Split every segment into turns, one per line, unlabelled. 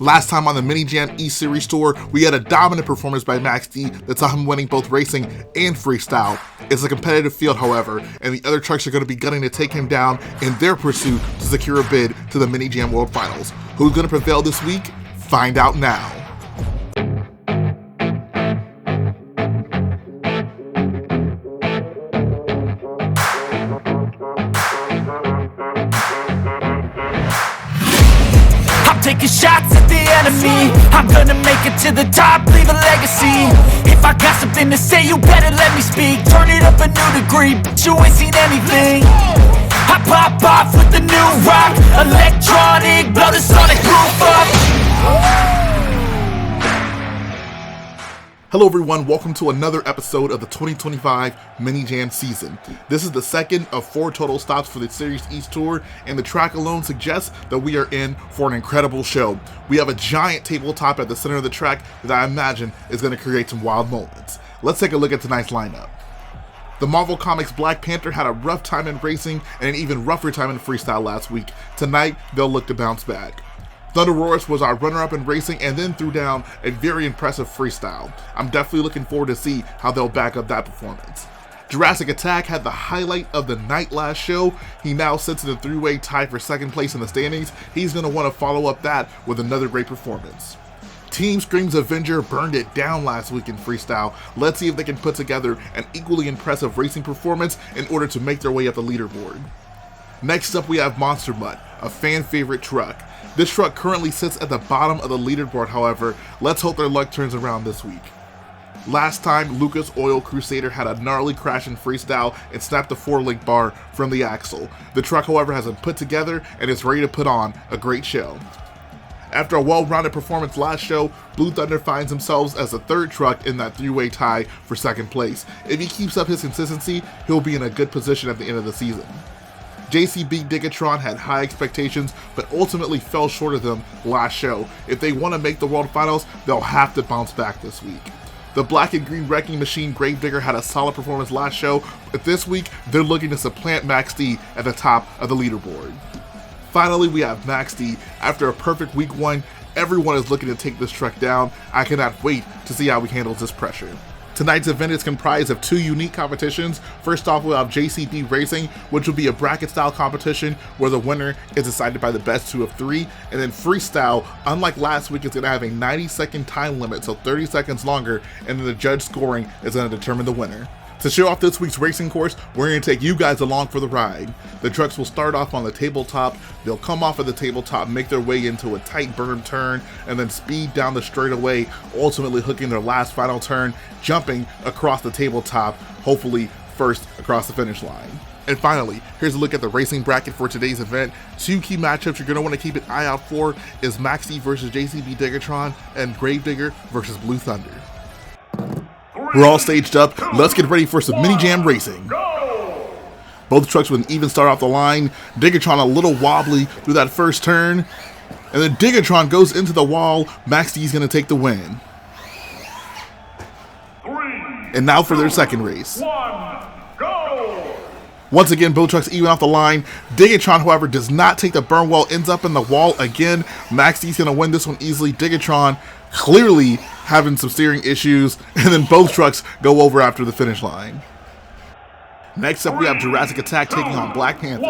Last time on the Mini Jam E-Series tour, we had a dominant performance by Max D that saw him winning both racing and freestyle. It's a competitive field, however, and the other trucks are going to be gunning to take him down in their pursuit to secure a bid to the Mini Jam World Finals. Who's going to prevail this week? Find out now.
Taking shots at the enemy, I'm gonna make it to the top, leave a legacy. If I got something to say, you better let me speak. Turn it up a new degree, but you ain't seen anything. I pop off with the new rock, electronic, blow the sonic roof up.
Hello everyone, welcome to another episode of the 2025 Mini Jam season. This is the second of 4 total stops for the Series East Tour, and the track alone suggests that we are in for an incredible show. We have a giant tabletop at the center of the track that I imagine is going to create some wild moments. Let's take a look at tonight's lineup. The Marvel Comics Black Panther had a rough time in racing and an even rougher time in freestyle last week. Tonight, they'll look to bounce back. Thunderroarus was our runner-up in racing and then threw down a very impressive freestyle. I'm definitely looking forward to see how they'll back up that performance. Jurassic Attack had the highlight of the night last show. He now sits in a 3-way tie for second place in the standings. He's going to want to follow up that with another great performance. Team Scream's Avenger burned it down last week in freestyle. Let's see if they can put together an equally impressive racing performance in order to make their way up the leaderboard. Next up, we have Monster Mutt, a fan favorite truck. This truck currently sits at the bottom of the leaderboard, however. Let's hope their luck turns around this week. Last time, Lucas Oil Crusader had a gnarly crash in freestyle and snapped the 4-link bar from the axle. The truck, however, has been put together and is ready to put on a great show. After a well-rounded performance last show, Blue Thunder finds themselves as the third truck in that 3-way tie for second place. If he keeps up his consistency, he'll be in a good position at the end of the season. JCB Digatron had high expectations, but ultimately fell short of them last show. If they want to make the World Finals, they'll have to bounce back this week. The Black and Green Wrecking Machine Gravedigger had a solid performance last show, but this week, they're looking to supplant Max D at the top of the leaderboard. Finally, we have Max D. After a perfect week 1, everyone is looking to take this truck down. I cannot wait to see how he handles this pressure. Tonight's event is comprised of 2 unique competitions. First off, we'll have JCB Racing, which will be a bracket-style competition where the winner is decided by the best 2 of 3. And then Freestyle, unlike last week, is going to have a 90-second time limit, so 30 seconds longer, and then the judge scoring is going to determine the winner. To show off this week's racing course, we're going to take you guys along for the ride. The trucks will start off on the tabletop, they'll come off of the tabletop, make their way into a tight berm turn, and then speed down the straightaway, ultimately hooking their last final turn, jumping across the tabletop, hopefully first across the finish line. And finally, here's a look at the racing bracket for today's event. 2 key matchups you're going to want to keep an eye out for is Max D versus JCB Digatron and Gravedigger versus Blue Thunder. We're all staged up. Let's get ready for some Mini Jam racing. Both trucks with an even start off the line. Digatron a little wobbly through that first turn. And then Digatron goes into the wall. Max D's going to take the win. And now for their second race. Once again, both trucks even off the line. Digatron, however, does not take the burn wall, ends up in the wall again. Max D's going to win this one easily. Digatron clearly having some steering issues, and then both trucks go over after the finish line. Next up, we have Jurassic Attack taking on Black Panther.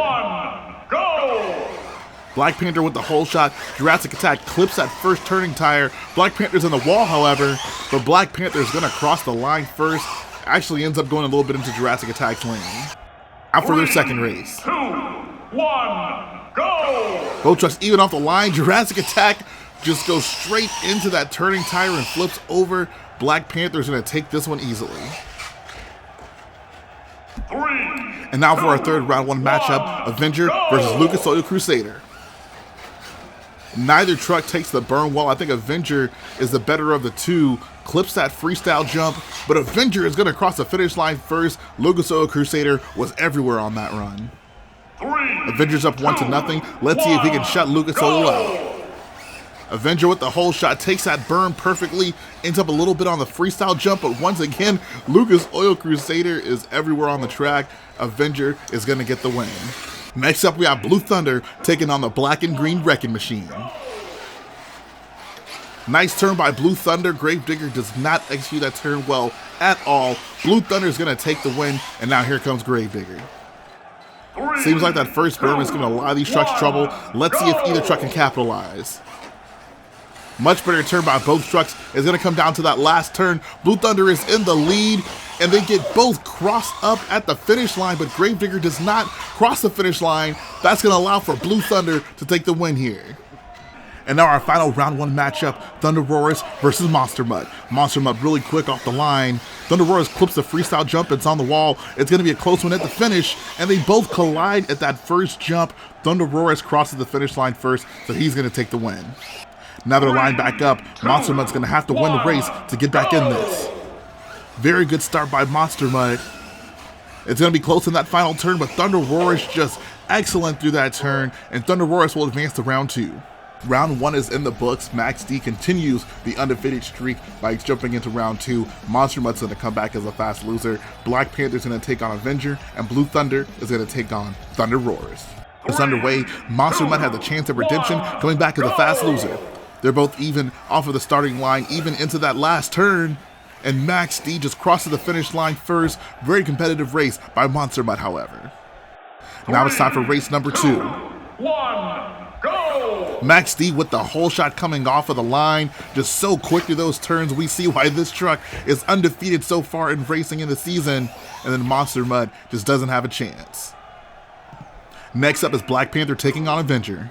Black Panther with the hole shot. Jurassic Attack clips that first turning tire. Black Panther's in the wall, however, but Black Panther's going to cross the line first. Actually ends up going a little bit into Jurassic Attack's lane. Out for their second race.
2, 1, go!
Both trucks even off the line. Jurassic Attack just goes straight into that turning tire and flips over. Black Panther's going to take this one easily.
3,
and now for our third round 1 matchup, Avenger versus Lucas Oil Crusader. Neither truck takes the burn wall. I think Avenger is the better of the 2. Clips that freestyle jump, but Avenger is going to cross the finish line first. Lucas Oil Crusader was everywhere on that run.
3,
Avenger's up 1-0. Let's see if he can shut Lucas Oil out. Avenger with the hole shot takes that burn perfectly, ends up a little bit on the freestyle jump, but once again, Lucas Oil Crusader is everywhere on the track. Avenger is going to get the win. Next up, we have Blue Thunder taking on the Black and Green Wrecking Machine. Nice turn by Blue Thunder. Gravedigger does not execute that turn well at all. Blue Thunder is going to take the win, and now here comes Gravedigger. Seems like that first berm is giving a lot of these trucks trouble. Let's see if either truck can capitalize. Much better turn by both trucks. It's going to come down to that last turn. Blue Thunder is in the lead, and they get both crossed up at the finish line, but Gravedigger does not cross the finish line. That's going to allow for Blue Thunder to take the win here. And now our final round 1 matchup, Thunder Roarers versus Monster Mud. Monster Mud really quick off the line. Thunder Roarers clips the freestyle jump. It's on the wall. It's going to be a close one at the finish, and they both collide at that first jump. Thunder Roarers crosses the finish line first, so he's going to take the win. Now they're lined back up. Monster Mud's going to have to win the race to get back in this. Very good start by Monster Mud. It's going to be close in that final turn, but Thunder Roarers just excellent through that turn, and Thunder Roarers will advance to round 2. Round 1 is in the books. Max D continues the undefeated streak by jumping into round 2. Monster Mud's going to come back as a fast loser. Black Panther's going to take on Avenger, and Blue Thunder is going to take on Thunder Roarers. It's underway. Monster Mud has a chance of redemption, coming back as a fast loser. They're both even off of the starting line, even into that last turn. And Max D just crosses the finish line first. Very competitive race by Monster Mud, however. Now it's time for race number 2.
1, go!
Max D with the whole shot coming off of the line, just so quick through those turns. We see why this truck is undefeated so far in racing in the season, and then Monster Mud just doesn't have a chance. Next up is Black Panther taking on Avenger.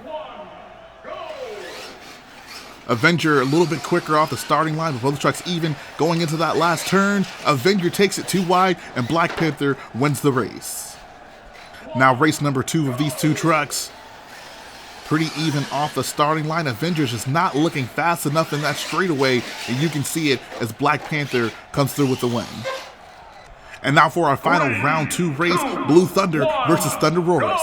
Avenger a little bit quicker off the starting line, but both trucks even going into that last turn. Avenger takes it too wide, and Black Panther wins the race. Now race number 2 of these two trucks. Pretty even off the starting line. Avenger's just not looking fast enough in that straightaway, and you can see it as Black Panther comes through with the win. And now for our final round 2 race, Blue Thunder versus Thunder Roarers.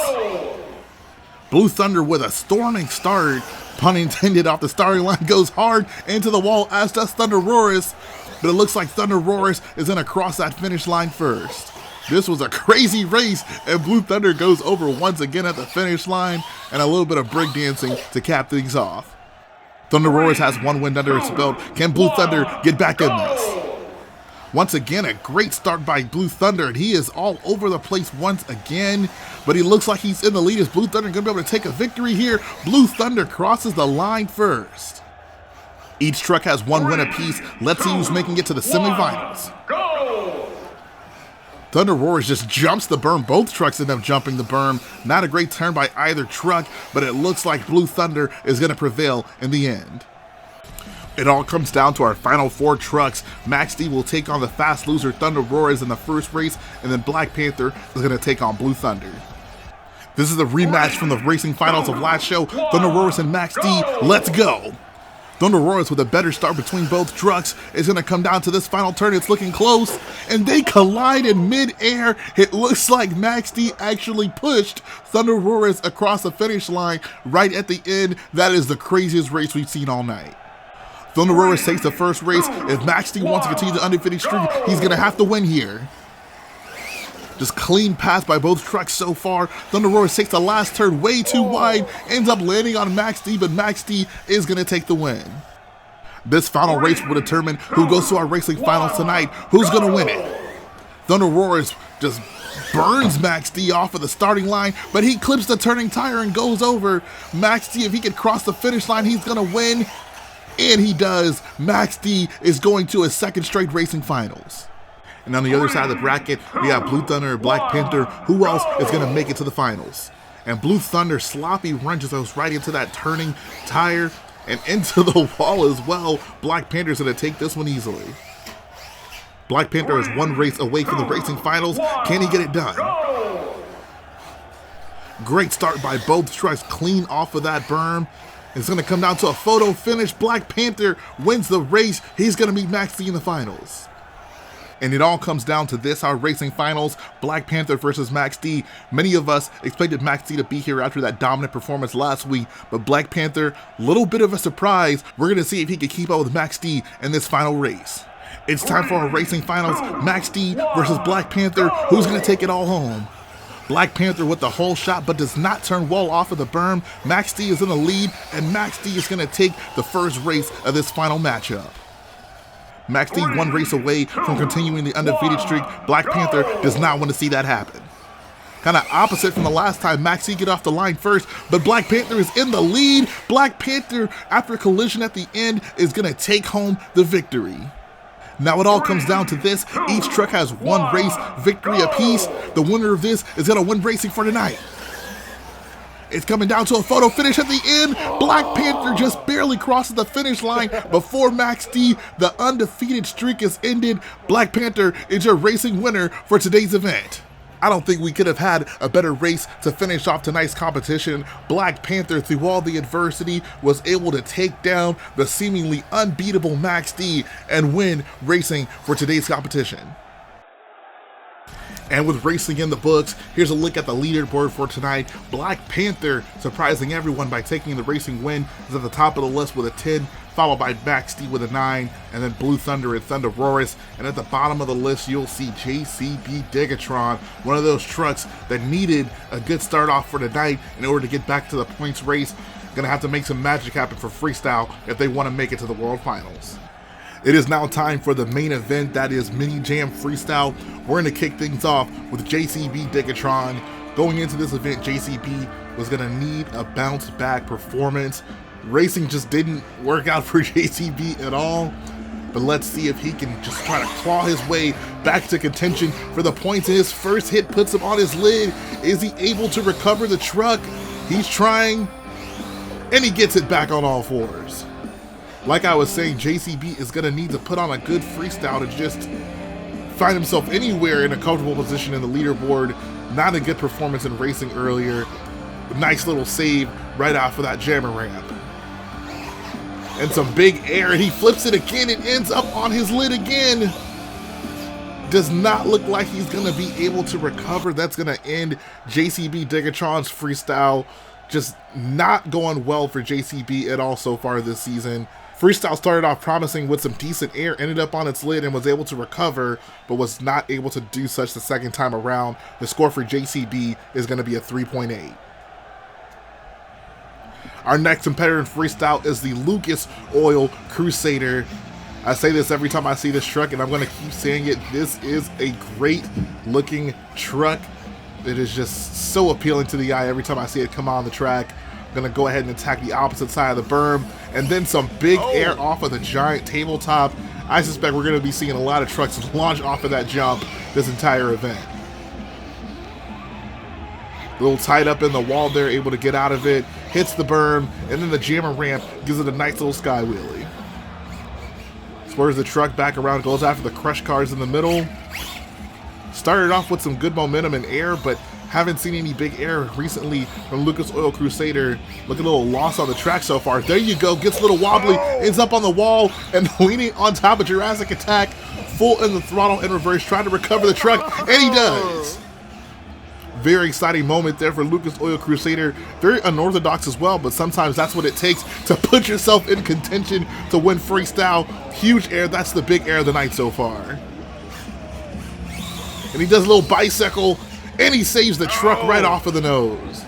Blue Thunder with a storming start, pun intended, off the starting line, goes hard into the wall, as does Thunder Roarers, but it looks like Thunder Roarers is going to cross that finish line first. This was a crazy race, and Blue Thunder goes over once again at the finish line, and a little bit of breakdancing to cap things off. Thunder Roarers has 1 win under its belt. Can Blue Thunder get back in this? Once again, a great start by Blue Thunder, and he is all over the place once again, but he looks like he's in the lead. Is Blue Thunder going to be able to take a victory here? Blue Thunder crosses the line first. Each truck has 1 win apiece. Let's see who's making it to the semifinals. Thunder Roarers just jumps the berm. Both trucks end up jumping the berm. Not a great turn by either truck, but it looks like Blue Thunder is going to prevail in the end. It all comes down to our final 4 trucks. Max D will take on the fast loser Thunder Roarers in the first race, and then Black Panther is going to take on Blue Thunder. This is a rematch from the racing finals of last show. Thunder Roarers and Max D, let's go! Thunder Roarers with a better start between both trucks is going to come down to this final turn. It's looking close, and they collide in mid-air. It looks like Max D actually pushed Thunder Roarers across the finish line right at the end. That is the craziest race we've seen all night. Thunder Roarers takes the first race. If Max D wants to continue the undefeated streak, he's going to have to win here. Just clean pass by both trucks so far. Thunder Roarers takes the last turn way too wide, ends up landing on Max D, but Max D is going to take the win. This final race will determine who goes to our racing finals tonight. Who's going to win it? Thunder Roarers just burns Max D off of the starting line, but he clips the turning tire and goes over. Max D, if he can cross the finish line, he's going to win. And he does. Max D is going to his 2nd straight racing finals. And on the other side of the bracket, we have Blue Thunder and Black Panther. Who else is going to make it to the finals? And Blue Thunder sloppy runs us right into that turning tire and into the wall as well. Black Panther's going to take this one easily. Black Panther is 1 race away from the racing finals. Can he get it done? Great start by both trucks, clean off of that berm. It's going to come down to a photo finish. Black Panther wins the race. He's going to meet Max D in the finals. And it all comes down to this, our racing finals, Black Panther versus Max D. Many of us expected Max D to be here after that dominant performance last week, but Black Panther, little bit of a surprise. We're going to see if he can keep up with Max D in this final race. It's time for our racing finals, Max D versus Black Panther. Who's going to take it all home? Black Panther with the whole shot, but does not turn well off of the berm. Max D is in the lead, and Max D is going to take the first race of this final matchup. Max D one race away from continuing the undefeated streak. Black Panther does not want to see that happen. Kind of opposite from the last time. Max D get off the line first, but Black Panther is in the lead. Black Panther, after a collision at the end, is going to take home the victory. Now it all comes down to this. Each truck has one race victory apiece. The winner of this is going to win racing for tonight. It's coming down to a photo finish at the end. Black Panther just barely crosses the finish line before Max D. The undefeated streak is ended. Black Panther is your racing winner for today's event. I don't think we could have had a better race to finish off tonight's competition. Black Panther, through all the adversity, was able to take down the seemingly unbeatable Max D and win racing for today's competition. And with racing in the books, here's a look at the leaderboard for tonight. Black Panther, surprising everyone by taking the racing win, is at the top of the list with a 10, followed by Max D with a 9, and then Blue Thunder and Thunderoris. And at the bottom of the list, you'll see JCB Degatron, one of those trucks that needed a good start off for tonight in order to get back to the points race. Gonna have to make some magic happen for Freestyle if they want to make it to the World Finals. It is now time for the main event, that is Mini Jam Freestyle. We're going to kick things off with JCB Degatron. Going into this event, JCB was going to need a bounce back performance. Racing just didn't work out for JCB at all. But let's see if he can just try to claw his way back to contention for the points. His first hit puts him on his lid. Is he able to recover the truck? He's trying, and he gets it back on all fours. Like I was saying, JCB is going to need to put on a good freestyle to just find himself anywhere in a comfortable position in the leaderboard. Not a good performance in racing earlier. Nice little save right off of that jammer ramp. And some big air, and he flips it again and ends up on his lid again. Does not look like he's going to be able to recover. That's going to end JCB Degatron's freestyle. Just not going well for JCB at all so far this season. Freestyle started off promising with some decent air, ended up on its lid and was able to recover, but was not able to do such the second time around. The score for JCB is going to be a 3.8. Our next competitor in Freestyle is the Lucas Oil Crusader. I say this every time I see this truck, and I'm going to keep saying it. This is a great looking truck. It is just so appealing to the eye every time I see it come on the track. I'm going to go ahead and attack the opposite side of the berm, and then some big air off of the giant tabletop. I suspect we're going to be seeing a lot of trucks launch off of that jump this entire event. A little tied up in the wall there, able to get out of it, hits the berm, and then the jammer ramp gives it a nice little sky wheelie. Swerves the truck back around, goes after the crush cars in the middle. Started off with some good momentum in air, but haven't seen any big air recently from Lucas Oil Crusader. Look at a little loss on the track so far. There you go, gets a little wobbly, ends up on the wall, and leaning on top of Jurassic Attack, full in the throttle in reverse, trying to recover the truck, and he does. Very exciting moment there for Lucas Oil Crusader. Very unorthodox as well, but sometimes that's what it takes to put yourself in contention to win Freestyle. Huge air, that's the big air of the night so far. And he does a little bicycle, and he saves the truck right off of the nose.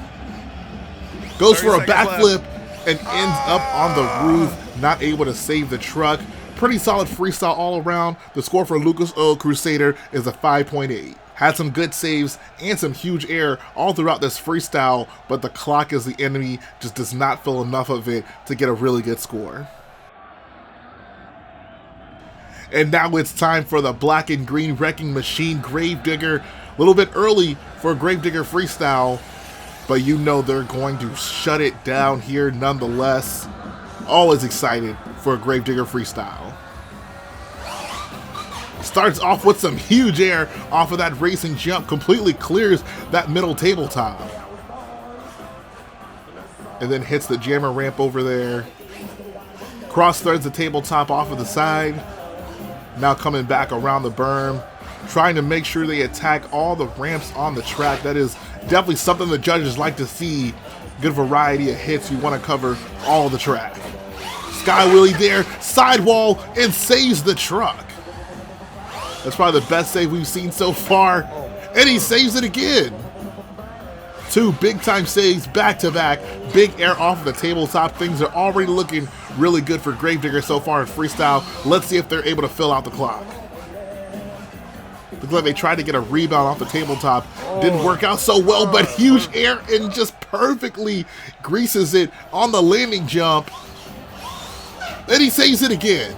Goes for a backflip and ends up on the roof, not able to save the truck. Pretty solid freestyle all around. The score for Lucas Oil Crusader is a 5.8. Had some good saves and some huge air all throughout this freestyle, but the clock is the enemy, just does not feel enough of it to get a really good score. And now it's time for the black and green wrecking machine Gravedigger. A little bit early for Gravedigger Freestyle, but you know they're going to shut it down here nonetheless. Always excited for a Gravedigger Freestyle. Starts off with some huge air off of that racing jump, completely clears that middle tabletop. And then hits the jammer ramp over there. Cross threads the tabletop off of the side. Now coming back around the berm, trying to make sure they attack all the ramps on the track. That is definitely something the judges like to see. Good variety of hits. You want to cover all the track. Sky wheelie there, sidewall, and saves the truck. That's probably the best save we've seen so far. And he saves it again. 2 big-time saves back-to-back. Big air off of the tabletop. Things are already looking really good for Gravedigger so far in Freestyle. Let's see if they're able to fill out the clock. Looks like they tried to get a rebound off the tabletop. Didn't work out so well, but huge air and just perfectly greases it on the landing jump. Then he saves it again.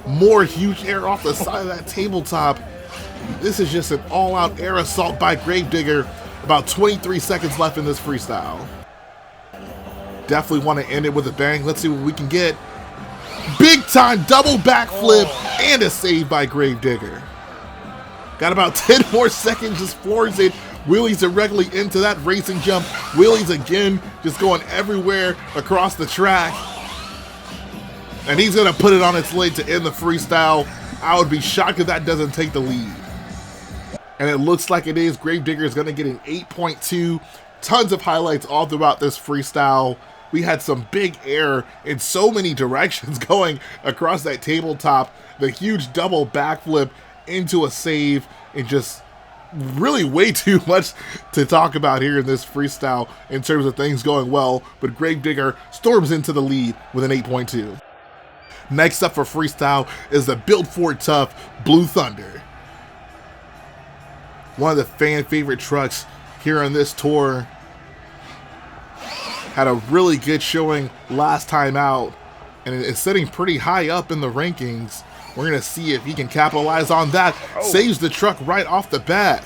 More huge air off the side of that tabletop. This is just an all-out air assault by Gravedigger. About 23 seconds left in this freestyle. Definitely want to end it with a bang. Let's see what we can get. Big time double backflip and a save by Gravedigger. Got about 10 more seconds, just floors it. Wheelies directly into that racing jump. Wheelies again, just going everywhere across the track. And he's gonna put it on its lid to end the freestyle. I would be shocked if that doesn't take the lead. And it looks like it is. Gravedigger is gonna get an 8.2. Tons of highlights all throughout this freestyle. We had some big air in so many directions going across that tabletop. The huge double backflip into a save, and just really way too much to talk about here in this freestyle in terms of things going well. But Gravedigger storms into the lead with an 8.2. Next up for freestyle is the Built Ford Tough Blue Thunder. One of the fan favorite trucks here on this tour. Had a really good showing last time out, and it's sitting pretty high up in the rankings. We're gonna see if he can capitalize on that. Saves the truck right off the bat.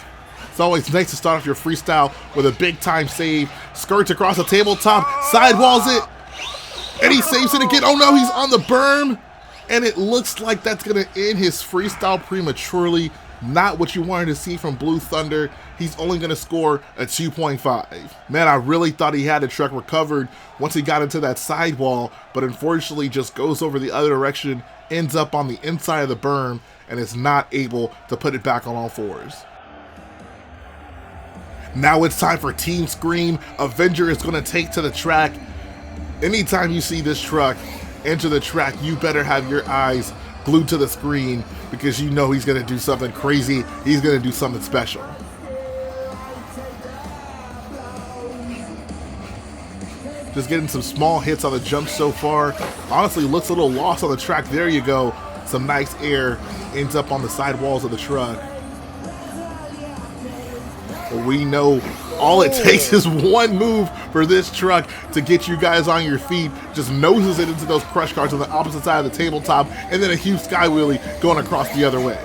It's always nice to start off your freestyle with a big time save. Skirts across the tabletop, sidewalls it, and he saves it again. Oh no, he's on the berm, and it looks like that's gonna end his freestyle prematurely. Not what you wanted to see from Blue Thunder. He's only going to score a 2.5. Man, I really thought he had the truck recovered once he got into that sidewall, but unfortunately just goes over the other direction, ends up on the inside of the berm, and is not able to put it back on all fours. Now it's time for Team Scream. Avenger is going to take to the track. Anytime you see this truck enter the track, you better have your eyes glued to the screen, because you know he's going to do something crazy. He's going to do something special. Just getting some small hits on the jump so far. Honestly, looks a little lost on the track. There you go. Some nice air. Ends up on the sidewalls of the truck. But we know all it takes is one move for this truck to get you guys on your feet. Just noses it into those crush cards on the opposite side of the tabletop, and then a huge sky wheelie going across the other way.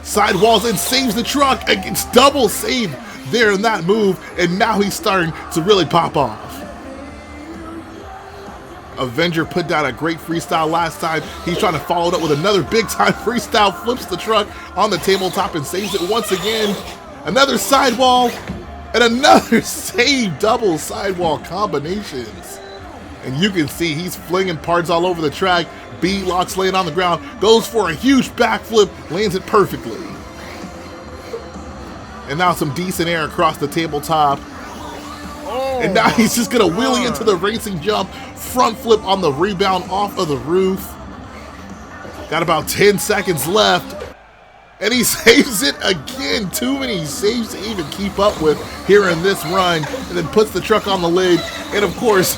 Sidewalls and saves the truck. It's double save there in that move, and now he's starting to really pop off. Avenger put down a great freestyle last time. He's trying to follow it up with another big time freestyle, flips the truck on the tabletop and saves it once again. Another sidewall and another save, double sidewall combinations. And you can see he's flinging parts all over the track. B-locks laying on the ground, goes for a huge backflip, lands it perfectly. And now some decent air across the tabletop. And now he's just gonna wheelie into the racing jump, front flip on the rebound off of the roof. Got about 10 seconds left. And he saves it again. Too many saves to even keep up with here in this run. And then puts the truck on the lid. And of course,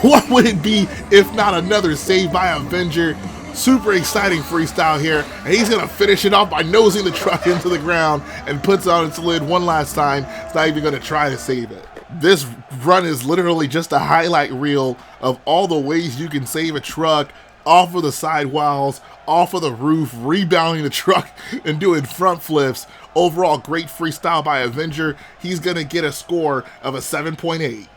what would it be if not another save by Avenger? Super exciting freestyle here. And he's gonna finish it off by nosing the truck into the ground and puts it on its lid one last time. It's not even gonna try to save it. This run is literally just a highlight reel of all the ways you can save a truck off of the sidewalls, off of the roof, rebounding the truck and doing front flips. Overall, great freestyle by Avenger. He's gonna get a score of a 7.8.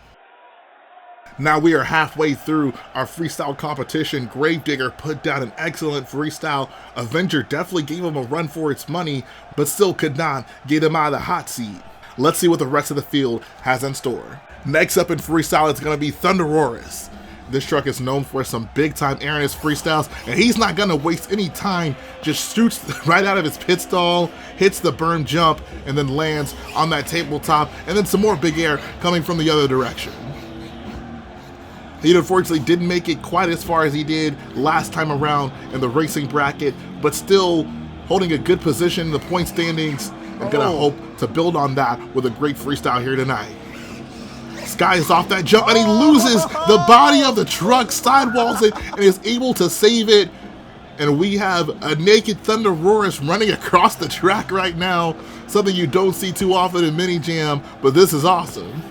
Now we are halfway through our freestyle competition. Gravedigger put down an excellent freestyle. Avenger definitely gave him a run for its money, but still could not get him out of the hot seat. Let's see what the rest of the field has in store. Next up in freestyle, it's gonna be Thunderoris. This truck is known for some big time air in his freestyles, and he's not gonna waste any time. Just shoots right out of his pit stall, hits the berm jump, and then lands on that tabletop, and then some more big air coming from the other direction. He unfortunately didn't make it quite as far as he did last time around in the racing bracket, but still holding a good position in the point standings. and gonna hope to build on that with a great freestyle here tonight. Sky is off that jump and he loses the body of the truck, sidewalls it, and is able to save it. And we have a naked Thunderosaurus running across the track right now. Something you don't see too often in Mini Jam, but this is awesome.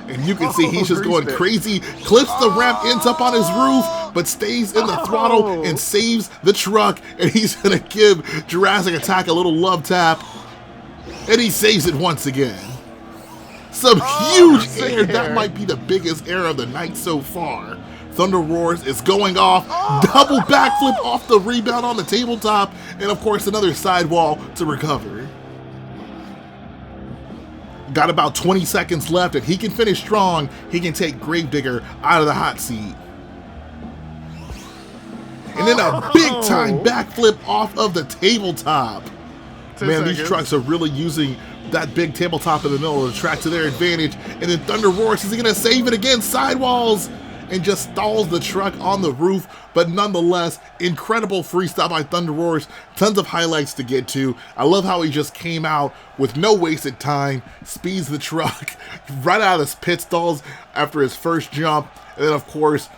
And you can see he's just going crazy, clips the ramp, ends up on his roof, but stays in the throttle and saves the truck. And he's gonna give Jurassic Attack a little love tap. And he saves it once again. Some huge air. That might be the biggest air of the night so far. Thunder Roars is going off, double backflip off the rebound on the tabletop, and of course another sidewall to recover. Got about 20 seconds left, and he can finish strong. He can take Gravedigger out of the hot seat. And then a big time backflip off of the tabletop. Man, these trucks are really using that big tabletop in the middle of the track to their advantage. And then Thunder Roars, is he gonna save it again? Sidewalls and just stalls the truck on the roof. But nonetheless, incredible freestyle by Thunder Roars. Tons of highlights to get to. I love how he just came out with no wasted time, speeds the truck right out of his pit stalls after his first jump. And then of course,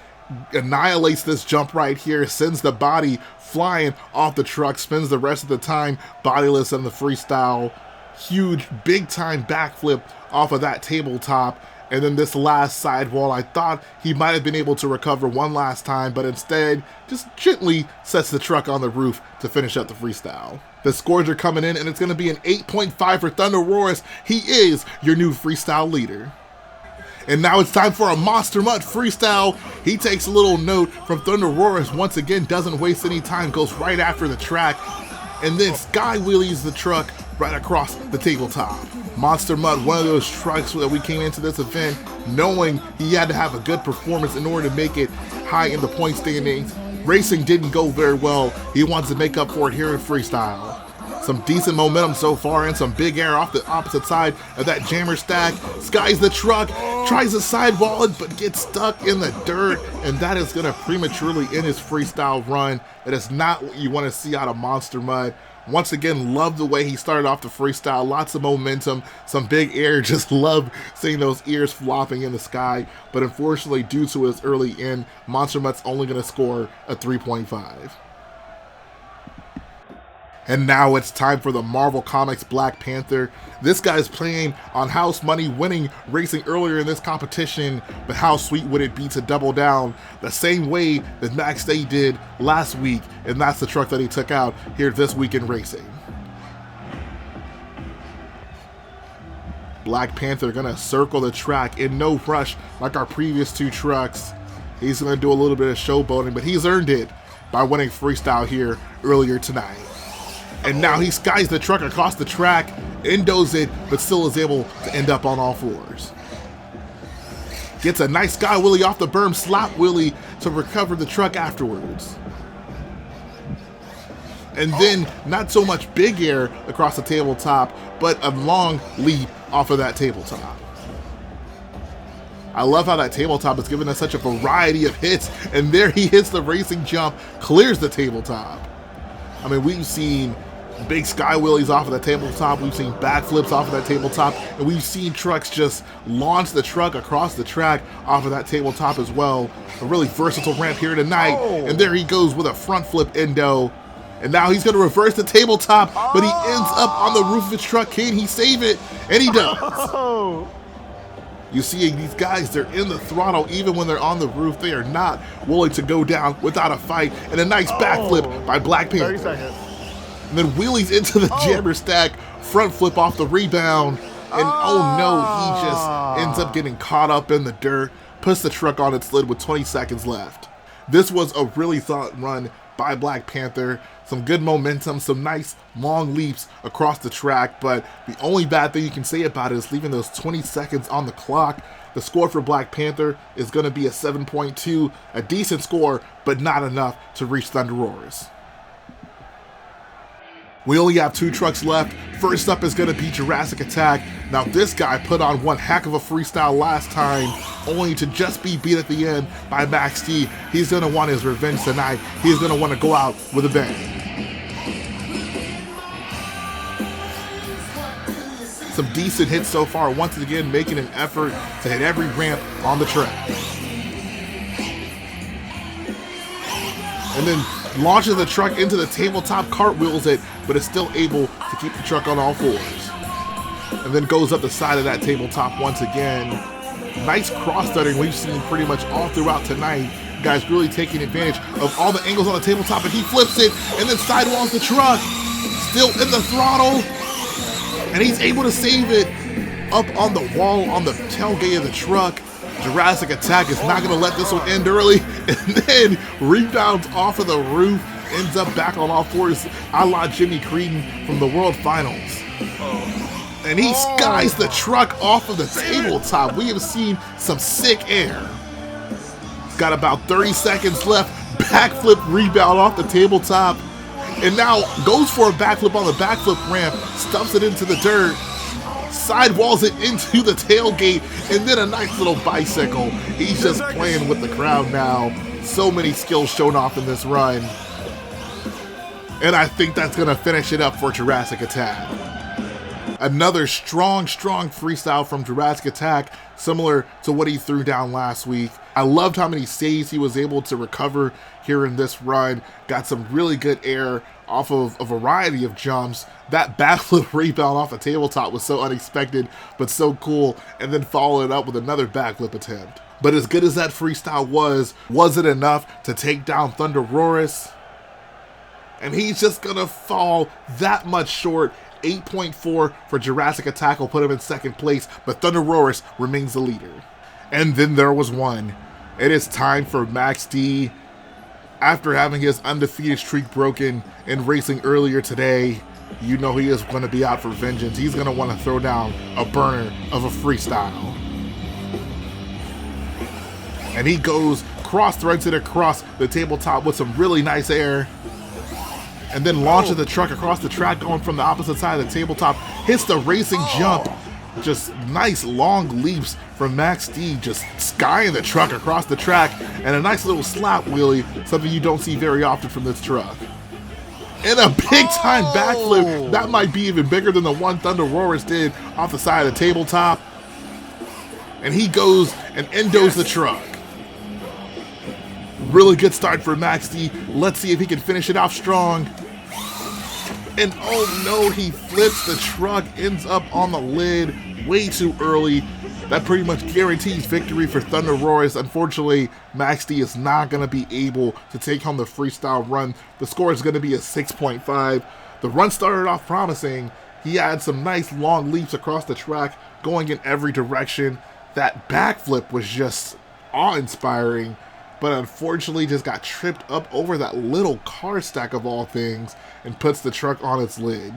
annihilates this jump right here, sends the body flying off the truck, spends the rest of the time bodiless in the freestyle. Huge, big time backflip off of that tabletop. And then this last sidewall, I thought he might have been able to recover one last time, but instead just gently sets the truck on the roof to finish up the freestyle. The scores are coming in, and it's going to be an 8.5 for Thunder Roars. He is your new freestyle leader. And now it's time for a Monster Mutt freestyle. He takes a little note from Thunder Roars. Once again, doesn't waste any time, goes right after the track, and then sky wheelies the truck right across the tabletop. Monster Mutt, one of those trucks that we came into this event knowing he had to have a good performance in order to make it high in the point standings. Racing didn't go very well. He wants to make up for it here in freestyle. Some decent momentum so far and some big air off the opposite side of that jammer stack. Skies the truck, tries to sidewall it, but gets stuck in the dirt, and that is going to prematurely end his freestyle run. That is not what you want to see out of Monster Mutt. Once again, love the way he started off the freestyle. Lots of momentum, some big air. Just love seeing those ears flopping in the sky. But unfortunately, due to his early end, Monster Mutt's only going to score a 3.5. And now it's time for the Marvel Comics Black Panther. This guy's playing on house money, winning racing earlier in this competition, but how sweet would it be to double down the same way that Max Day did last week, and that's the truck that he took out here this week in racing. Black Panther gonna circle the track in no rush like our previous two trucks. He's gonna do a little bit of showboating, but he's earned it by winning freestyle here earlier tonight. And now he skies the truck across the track, endos it, but still is able to end up on all fours. Gets a nice sky wheelie off the berm, slap wheelie to recover the truck afterwards. And then not so much big air across the tabletop, but a long leap off of that tabletop. I love how that tabletop has given us such a variety of hits, and there he hits the racing jump, clears the tabletop. I mean, we've seen big sky wheelies off of that tabletop, we've seen backflips off of that tabletop, and we've seen trucks just launch the truck across the track off of that tabletop as well. A really versatile ramp here tonight, and there he goes with a front flip endo. And now he's going to reverse the tabletop, but he ends up on the roof of his truck. Can he save it? And he does. You see these guys, they're in the throttle even when they're on the roof. They are not willing to go down without a fight. And a nice backflip by Black Panther.
30 seconds.
And then wheelies into the jammer stack, front flip off the rebound. And oh no, he just ends up getting caught up in the dirt, puts the truck on its lid with 20 seconds left. This was a really thought run by Black Panther. Some good momentum, some nice long leaps across the track, but the only bad thing you can say about it is leaving those 20 seconds on the clock. The score for Black Panther is going to be a 7.2, a decent score, but not enough to reach Thunder Roars. We only have two trucks left. First up is going to be Jurassic Attack. Now this guy put on one heck of a freestyle last time, only to just be beat at the end by Max D. He's going to want his revenge tonight. He's going to want to go out with a bang. some decent hits so far, once again making an effort to hit every ramp on the track. And then launches the truck into the tabletop, cartwheels it, but is still able to keep the truck on all fours. And then goes up the side of that tabletop once again. Nice cross-stuttering we've seen pretty much all throughout tonight. Guys really taking advantage of all the angles on the tabletop, and he flips it and then sidewalls the truck. Still in the throttle, and he's able to save it up on the wall on the tailgate of the truck. Jurassic Attack is not going to let this one end early, and then rebounds off of the roof, ends up back on all fours, a la Jimmy Creedon from the World Finals. And he skies the truck off of the tabletop. We have seen some sick air. Got about 30 seconds left. Backflip rebound off the tabletop. And now goes for a backflip on the backflip ramp. Stuffs it into the dirt. Sidewalls it into the tailgate. And then a nice little bicycle. He's just playing with the crowd now. So many skills shown off in this run. And I think that's going to finish it up for Jurassic Attack. Another strong freestyle from Jurassic Attack, similar to what he threw down last week. I loved how many saves he was able to recover here in this run. Got some really good air off of a variety of jumps. That backflip rebound off the tabletop was so unexpected, but so cool, and then followed it up with another backflip attempt. But as good as that freestyle was it enough to take down Thunderosaurus? And he's just gonna fall that much short. 8.4 for Jurassic Attack will put him in second place, but Thunderosaurus remains the leader. And then there was one. It is time for Max D. After having his undefeated streak broken in racing earlier today, you know he is going to be out for vengeance. He's going to want to throw down a burner of a freestyle. And he goes cross-threads it across the tabletop with some really nice air. And then launches the truck across the track going from the opposite side of the tabletop. Hits the racing jump. Just nice long leaps from Max D, just skying the truck across the track. And a nice little slap wheelie, something you don't see very often from this truck. And a big time backflip. That might be even bigger than the one Thunderosaurus did off the side of the tabletop. And he goes and endos the truck. Really good start for Max D. Let's see if he can finish it off strong. And oh no, he flips the truck, ends up on the lid way too early. That pretty much guarantees victory for Thunderosaurus. Unfortunately, Max D is not going to be able to take home the freestyle run. The score is going to be a 6.5. The run started off promising. He had some nice long leaps across the track, going in every direction. That backflip was just awe-inspiring, but unfortunately just got tripped up over that little car stack of all things and puts the truck on its lid.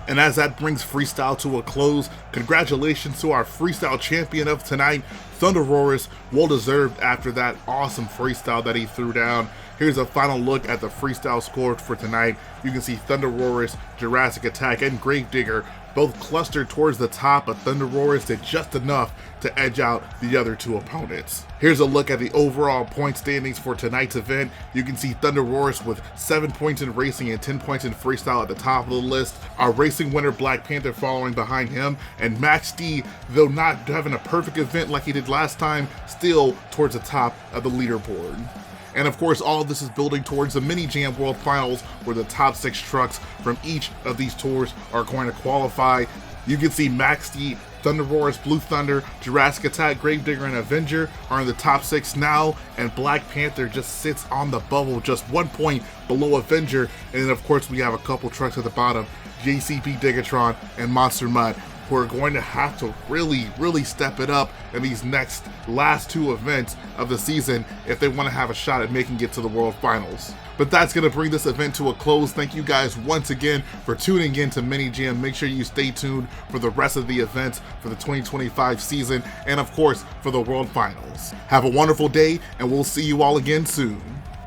And as that brings freestyle to a close, congratulations to our freestyle champion of tonight, Thunderosaurus. Well deserved after that awesome freestyle that he threw down. Here's a final look at the freestyle score for tonight. You can see Thunderosaurus, Jurassic Attack, and Gravedigger both clustered towards the top, but Thunderosaurus did just enough to edge out the other two opponents. Here's a look at the overall point standings for tonight's event. You can see Thunderosaurus with 7 points in racing and 10 points in freestyle at the top of the list. Our racing winner Black Panther following behind him, and Max D, though not having a perfect event like he did last time, still towards the top of the leaderboard. And of course, all of this is building towards the Mini Jam World Finals, where the top 6 trucks from each of these tours are going to qualify. You can see Max D, Thunderosaurus, Blue Thunder, Jurassic Attack, Gravedigger, and Avenger are in the top 6 now, and Black Panther just sits on the bubble, just 1 point below Avenger. And then of course we have a couple trucks at the bottom, JCP Digatron and Monster Mud, who are going to have to really step it up in these last 2 events of the season if they want to have a shot at making it to the World Finals. But that's going to bring this event to a close. Thank you guys once again for tuning in to Mini Jam. Make sure you stay tuned for the rest of the events for the 2025 season and of course for the World Finals. Have a wonderful day, and we'll see you all again soon.